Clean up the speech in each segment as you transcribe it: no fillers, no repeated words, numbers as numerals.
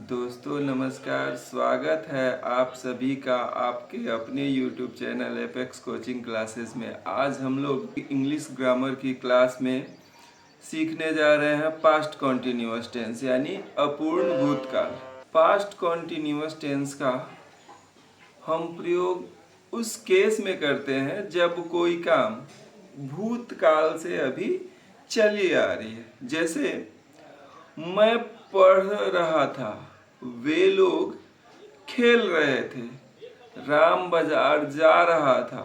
दोस्तों नमस्कार, स्वागत है आप सभी का आपके अपने YouTube channel apex coaching classes में। आज हम लोग इंग्लिश ग्रामर की क्लास में सीखने जा रहे हैं पास्ट कॉन्टिन्यूअस टेंस यानी अपूर्ण भूतकाल। पास्ट कॉन्टिन्यूअस टेंस का हम प्रयोग उस केस में करते हैं जब कोई काम भूतकाल से अभी चली आ रही है। जैसे मैं पढ़ रहा था, वे लोग खेल रहे थे, राम बाजार जा रहा था,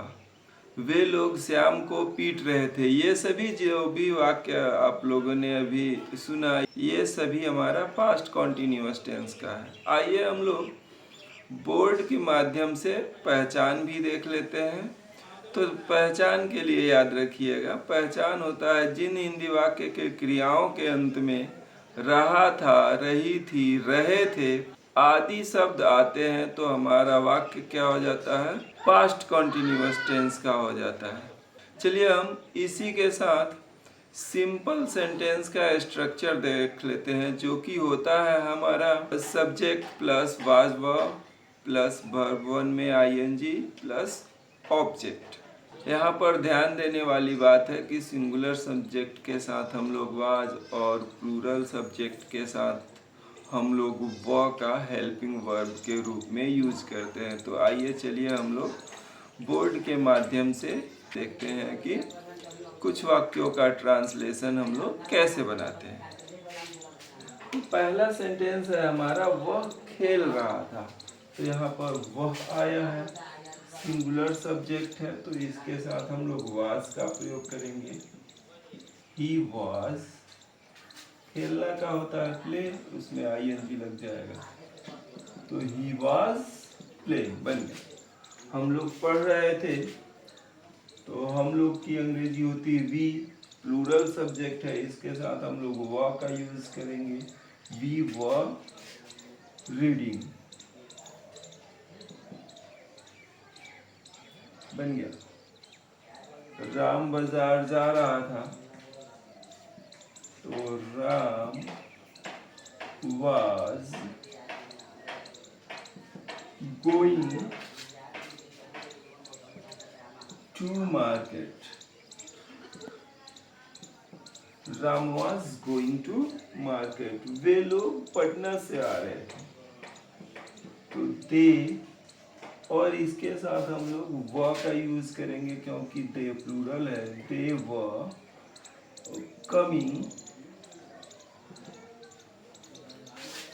वे लोग श्याम को पीट रहे थे। ये सभी जो भी वाक्य आप लोगों ने अभी सुना, ये सभी हमारा पास्ट कॉन्टिन्यूअस टेंस का है। आइए हम लोग बोर्ड के माध्यम से पहचान भी देख लेते हैं। तो पहचान के लिए याद रखिएगा, पहचान होता है जिन हिंदी वाक्य के क्रियाओं के अंत में रहा था, रही थी, रहे थे आदि शब्द आते हैं तो हमारा वाक्य क्या हो जाता है, पास्ट कॉन्टिन्यूअस टेंस का हो जाता है। चलिए हम इसी के साथ सिंपल सेंटेंस का स्ट्रक्चर देख लेते हैं, जो कि होता है हमारा subject plus was verb plus verb one में आईएनजी प्लस ऑब्जेक्ट। यहाँ पर ध्यान देने वाली बात है कि सिंगुलर सब्जेक्ट के साथ हम लोग वाज और प्लूरल सब्जेक्ट के साथ हम लोग व का हेल्पिंग वर्ब के रूप में यूज करते हैं। तो आइए चलिए हम लोग बोर्ड के माध्यम से देखते हैं कि कुछ वाक्यों का ट्रांसलेशन हम लोग कैसे बनाते हैं। तो पहला सेंटेंस है हमारा वह खेल रहा था। तो यहाँ पर वह आया है, सिंगुलर सब्जेक्ट है, तो इसके साथ हम लोग वाज का प्रयोग करेंगे। ही वाज, खेलना का होता है प्ले, उसमें आईएनजी लग जाएगा, तो ही वाज प्लेइंग बन गया। हम लोग पढ़ रहे थे, तो हम लोग की अंग्रेजी होती है वी, प्लूरल सब्जेक्ट है, इसके साथ हम लोग व का यूज करेंगे। वी वर रीडिंग बन गया। राम बाजार जा रहा था, तो Ram was going to market. Ram was going to market. वे लोग पटना से आ रहे थे, तो दे और इसके साथ हम लोग व का यूज करेंगे क्योंकि दे प्लूरल है। दे व कमिंग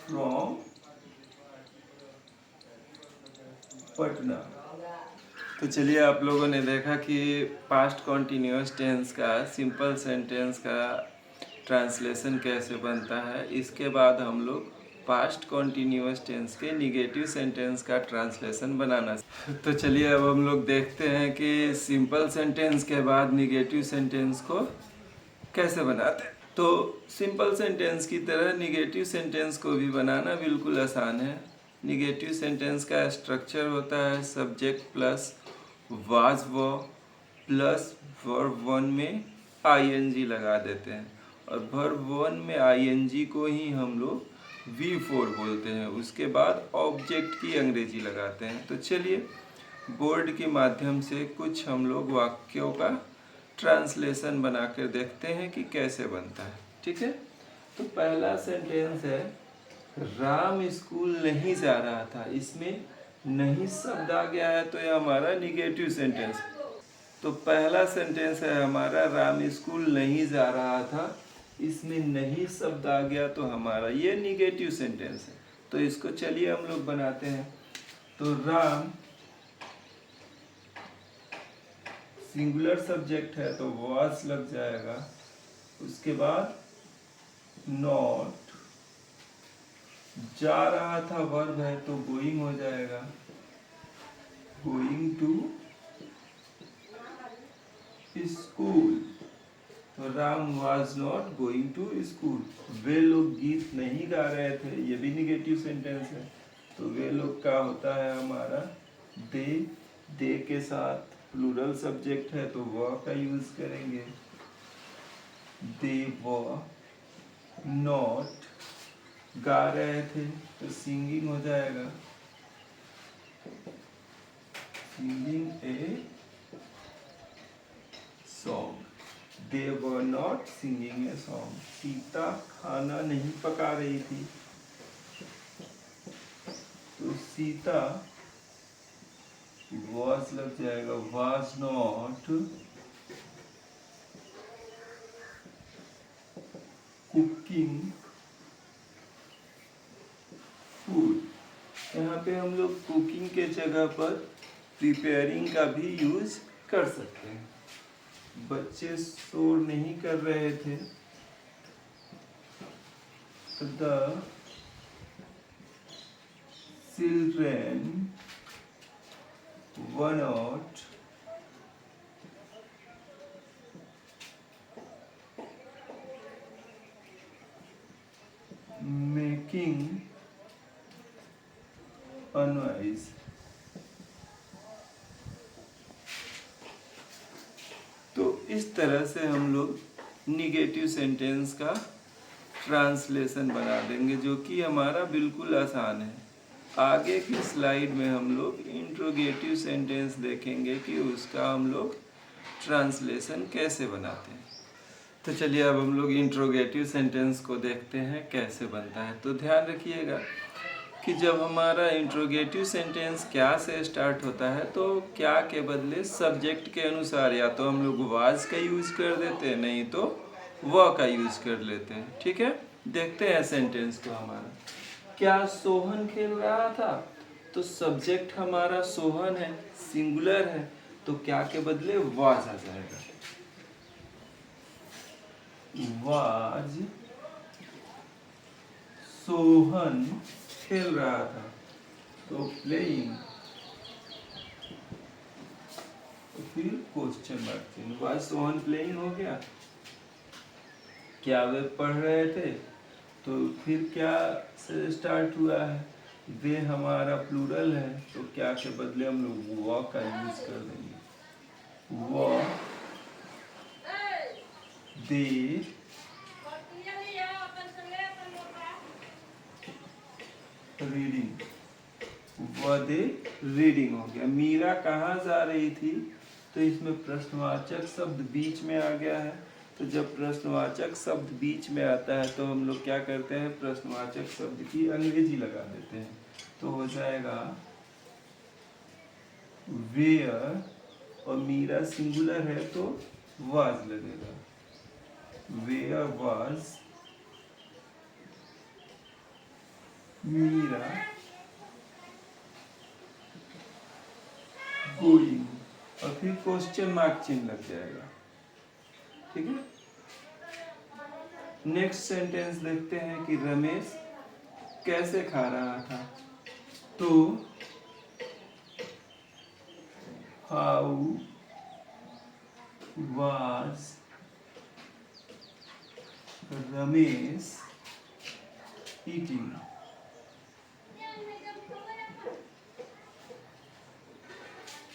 फ्रॉम पटना। तो चलिए आप लोगों ने देखा कि पास्ट कॉन्टिन्यूअस टेंस का सिंपल सेंटेंस का ट्रांसलेशन कैसे बनता है। इसके बाद हम लोग पास्ट कॉन्टिन्यूअस टेंस के निगेटिव सेंटेंस का ट्रांसलेशन बनाना। तो चलिए अब हम लोग देखते हैं कि सिंपल सेंटेंस के बाद निगेटिव सेंटेंस को कैसे बनाते हैं। तो सिंपल सेंटेंस की तरह निगेटिव सेंटेंस को भी बनाना बिल्कुल आसान है। निगेटिव सेंटेंस का स्ट्रक्चर होता है सब्जेक्ट प्लस वाज व प्लस वर्ब वन में आईएनजी लगा देते हैं, और वर्ब वन में आईएनजी को ही हम लोग V4 बोलते हैं। उसके बाद ऑब्जेक्ट की अंग्रेजी लगाते हैं। तो चलिए बोर्ड के माध्यम से कुछ हम लोग वाक्यों का ट्रांसलेशन बनाकर देखते हैं कि कैसे बनता है। ठीक है, तो पहला सेंटेंस है राम स्कूल नहीं जा रहा था। इसमें नहीं शब्द आ गया है तो यह हमारा निगेटिव सेंटेंस। तो पहला सेंटेंस है हमारा राम स्कूल नहीं जा रहा था, इसमें नहीं शब्द आ गया तो हमारा ये निगेटिव सेंटेंस है। तो इसको चलिए हम लोग बनाते हैं। तो राम सिंगुलर सब्जेक्ट है तो वाज लग जाएगा, उसके बाद नॉट, जा रहा था वर्ब है तो गोइंग हो जाएगा, गोइंग टू स्कूल, तो Ram was not going to school. वे लोग गीत नहीं गा रहे थे, ये भी निगेटिव सेंटेंस है, तो वे लोग का होता है हमारा दे। दे के साथ प्लूरल सब्जेक्ट है तो व का यूज करेंगे। दे व नॉट गा रहे थे तो सिंगिंग हो जाएगा, singing a song. They were not singing a song. Sita खाना नहीं पका रही थी, तो सीता वॉज लग जाएगा, वॉज नॉट कुकिंग फूड। यहाँ पे हम लोग कुकिंग के जगह पर प्रिपेयरिंग का भी यूज कर सकते हैं। बच्चे शोर नहीं कर रहे थे, the children were not making a noise. तो इस तरह से हम लोग निगेटिव सेंटेंस का ट्रांसलेशन बना देंगे, जो कि हमारा बिल्कुल आसान है। आगे की स्लाइड में हम लोग इंट्रोगेटिव सेंटेंस देखेंगे कि उसका हम लोग ट्रांसलेशन कैसे बनाते हैं। तो चलिए अब हम लोग इंट्रोगेटिव सेंटेंस को देखते हैं कैसे बनता है। तो ध्यान रखिएगा कि जब हमारा इंट्रोगेटिव सेंटेंस क्या से स्टार्ट होता है तो क्या के बदले सब्जेक्ट के अनुसार या तो हम लोग वाज का यूज कर देते हैं, नहीं तो वह का यूज कर लेते हैं। ठीक है, देखते हैं सेंटेंस को हमारा। क्या सोहन खेल रहा था? तो सब्जेक्ट हमारा सोहन है, सिंगुलर है, तो क्या के बदले वाज आ जाएगा, वाज सोहन खेल रहा था, तो प्लेइंग, तो फिर क्वेश्चन मार्क चिन्ह, वाज सोहन प्लेइंग हो गया। क्या वे पढ़ रहे थे? तो फिर क्या से स्टार्ट हुआ है, वे हमारा प्लूरल है, तो क्या के बदले हम लोग वह का यूज कर देंगे, वह दे रीडिंग, वह दे रीडिंग हो गया। मीरा कहाँ जा रही थी? तो इसमें प्रश्नवाचक शब्द बीच में आ गया है, तो जब प्रश्नवाचक शब्द बीच में आता है तो हम लोग क्या करते हैं, प्रश्नवाचक शब्द की अंग्रेजी लगा देते हैं, तो हो जाएगा वेयर, और मीरा सिंगुलर है तो वाज लगेगा, वेयर वाज मीरा गोइंग, और फिर क्वेश्चन मार्क चिन्ह लग जाएगा। ठीक है, नेक्स्ट सेंटेंस देखते हैं कि रमेश कैसे खा रहा था? तो how was Ramesh eating?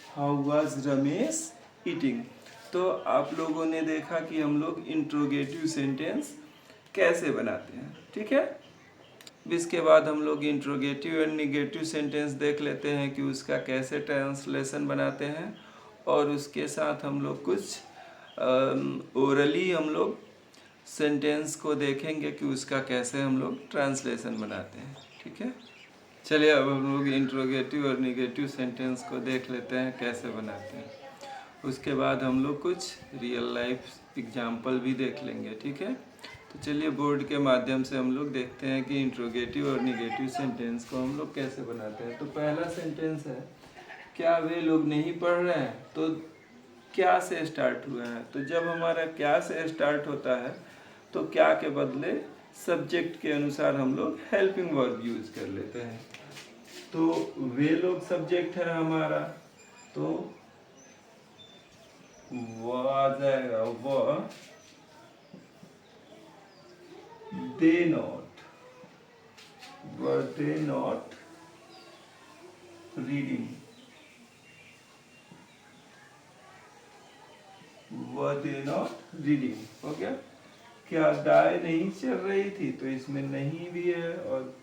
How was Ramesh eating? तो आप लोगों ने देखा कि हम लोग इंट्रोगेटिव सेंटेंस कैसे बनाते हैं। ठीक है, इसके बाद हम लोग इंट्रोगेटिव और निगेटिव सेंटेंस देख लेते हैं कि उसका कैसे ट्रांसलेशन बनाते हैं, और उसके साथ हम लोग कुछ ओरली हम लोग सेंटेंस को देखेंगे कि उसका कैसे हम लोग ट्रांसलेशन बनाते हैं। ठीक है, चलिए अब हम लोग इंट्रोगेटिव और निगेटिव सेंटेंस को देख लेते हैं कैसे बनाते हैं। उसके बाद हम लोग कुछ रियल लाइफ एग्जाम्पल भी देख लेंगे। ठीक है, तो चलिए बोर्ड के माध्यम से हम लोग देखते हैं कि इंट्रोगेटिव और निगेटिव सेंटेंस को हम लोग कैसे बनाते हैं। तो पहला सेंटेंस है, क्या वे लोग नहीं पढ़ रहे हैं? तो क्या से स्टार्ट हुआ है, तो जब हमारा क्या से स्टार्ट होता है तो क्या के बदले सब्जेक्ट के अनुसार हम लोग हेल्पिंग वर्ब यूज कर लेते हैं। तो वे लोग सब्जेक्ट है हमारा, तो वह आ जाएगा, वह they not, were they not reading, were they not reading हो गया। क्या गाय नहीं चल रही थी? तो इसमें नहीं भी है और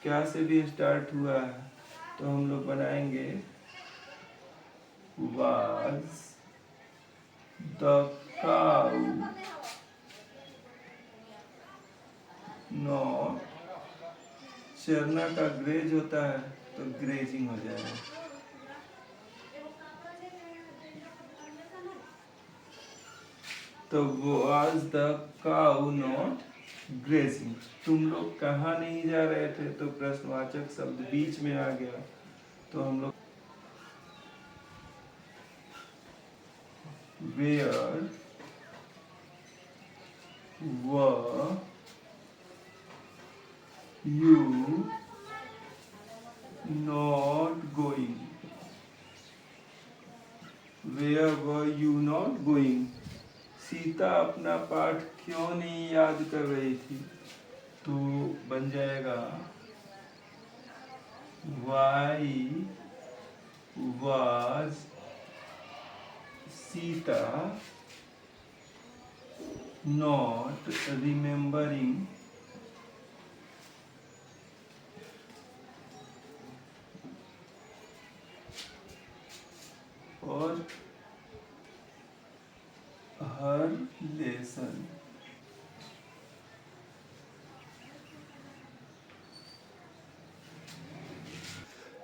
क्या से भी स्टार्ट हुआ है, तो हम लोग बनाएंगे was the cow not, चरना का ग्रेज होता है तो ग्रेजिंग हो जाएगा। तो was the cow not grazing। तुम लोग कहाँ नहीं जा रहे थे? तो प्रश्नवाचक शब्द बीच में आ गया, तो हम लोग where were you not going? Where were you not going? Sita अपना पाठ क्यों नहीं याद कर रही थी? तो बन जाएगा Why was Sita not remembering और her lesson?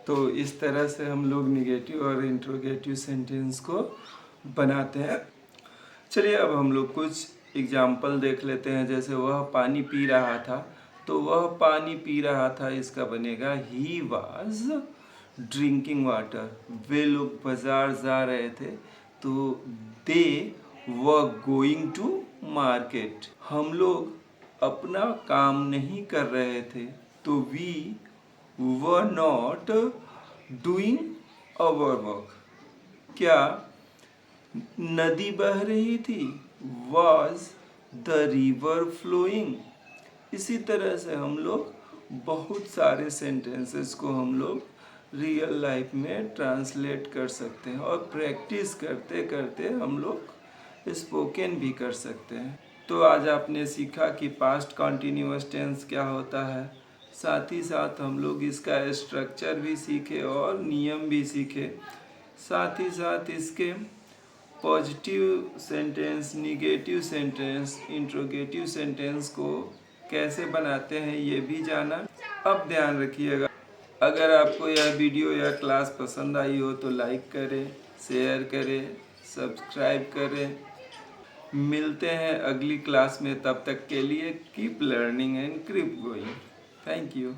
तो इस तरह से हम लोग निगेटिव और इंट्रोगेटिव सेंटेंस को बनाते हैं। चलिए अब हम लोग कुछ एग्जाम्पल देख लेते हैं। जैसे वह पानी पी रहा था, तो वह पानी पी रहा था, इसका बनेगा ही वॉज ड्रिंकिंग वाटर। वे लोग बाजार जा रहे थे, तो they were going to market. हम लोग अपना काम नहीं कर रहे थे, तो we were not doing our work. क्या नदी बह रही थी? Was the river flowing. इसी तरह से हम लोग बहुत सारे सेंटेंसेस को हम लोग रियल लाइफ में ट्रांसलेट कर सकते हैं और प्रैक्टिस करते करते हम लोग स्पोकन भी कर सकते हैं। तो आज आपने सीखा कि पास्ट कॉन्टिन्यूअस टेंस क्या होता है, साथ ही साथ हम लोग इसका स्ट्रक्चर भी सीखे और नियम भी सीखे। साथ ही साथ इसके positive sentence, negative sentence, interrogative sentence को कैसे बनाते हैं ये भी जाना। अब ध्यान रखिएगा, अगर आपको यह वीडियो या क्लास पसंद आई हो तो लाइक करें, शेयर करें, सब्सक्राइब करें। मिलते हैं अगली क्लास में, तब तक के लिए keep learning and keep going. Thank you.